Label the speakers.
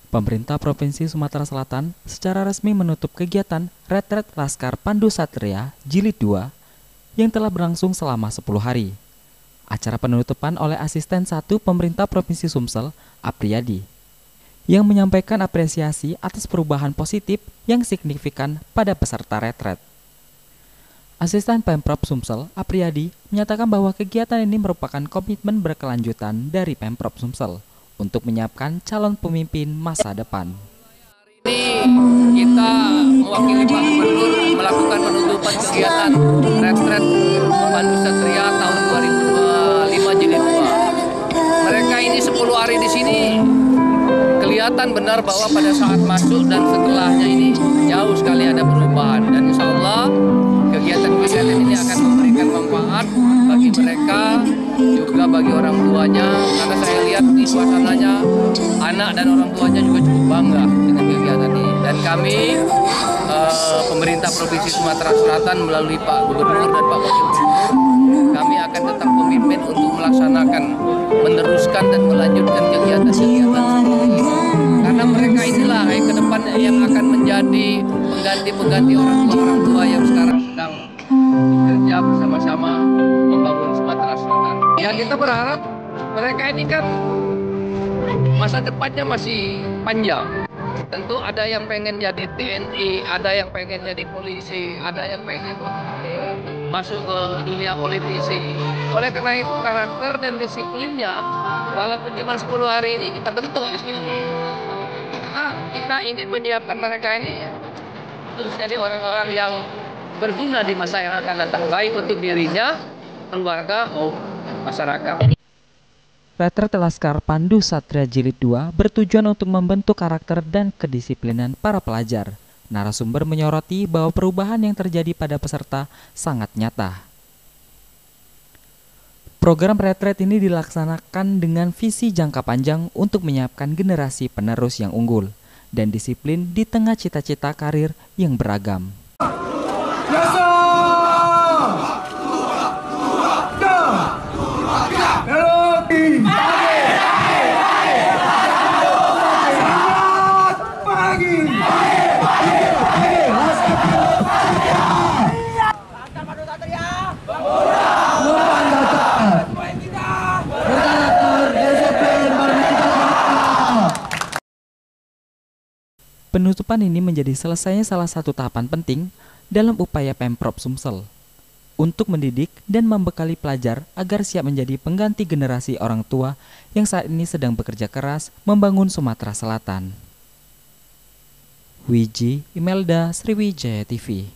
Speaker 1: Pemerintah Provinsi Sumatera Selatan secara resmi menutup kegiatan Retret Laskar Pandu Satria Jilid 2 yang telah berlangsung selama 10 hari. Acara penutupan oleh Asisten 1 Pemerintah Provinsi Sumsel, Apriyadi, yang menyampaikan apresiasi atas perubahan positif yang signifikan pada peserta retret. Asisten Pemprov Sumsel, Apriyadi, menyatakan bahwa kegiatan ini merupakan komitmen berkelanjutan dari Pemprov Sumsel untuk menyiapkan calon pemimpin masa depan.
Speaker 2: Ini kita mewakili Pak Gubernur melakukan penutupan kegiatan retret Pandu Satria tahun 2025 Jilid 2. Mereka ini 10 hari di sini kelihatan benar bahwa pada saat masuk dan setelahnya ini jauh sekali ada perubahan, dan insya Allah kegiatan-kegiatan ini akan memberikan manfaat bagi mereka juga bagi orang tuanya, karena saya lihat di suasananya anak dan orang tuanya juga cukup bangga dengan kegiatan ini. Dan kami pemerintah Provinsi Sumatera Selatan melalui Pak Gubernur dan Pak Wakil Gubernur, kami akan tetap komitmen untuk melaksanakan, meneruskan dan melanjutkan kegiatan-kegiatan seperti ini, karena mereka inilah yang ke depan yang akan menjadi pengganti orang tua yang sekarang sedang bekerja bersama-sama membangun Sumatera Selatan. Ya, kita berharap mereka ini kan masa depannya masih panjang. Tentu ada yang pengen jadi TNI, ada yang pengen jadi polisi, ada yang pengen masuk ke dunia politisi. Oleh karena itu karakter dan disiplinnya walaupun cuma 10 hari ini kita bentuk di sini. Kita ingin menyiapkan mereka ini untuk jadi orang-orang yang berguna di masa yang akan datang, baik untuk dirinya, keluarga, maupun masyarakat.
Speaker 1: Retret Laskar Pandu Satria Jilid 2 bertujuan untuk membentuk karakter dan kedisiplinan para pelajar. Narasumber menyoroti bahwa perubahan yang terjadi pada peserta sangat nyata. Program retret ini dilaksanakan dengan visi jangka panjang untuk menyiapkan generasi penerus yang unggul dan disiplin di tengah cita-cita karir yang beragam. Penutupan ini menjadi selesainya salah satu tahapan penting dalam upaya Pemprov Sumsel untuk mendidik dan membekali pelajar agar siap menjadi pengganti generasi orang tua yang saat ini sedang bekerja keras membangun Sumatera Selatan. Wiji Imelda, Sriwijaya TV.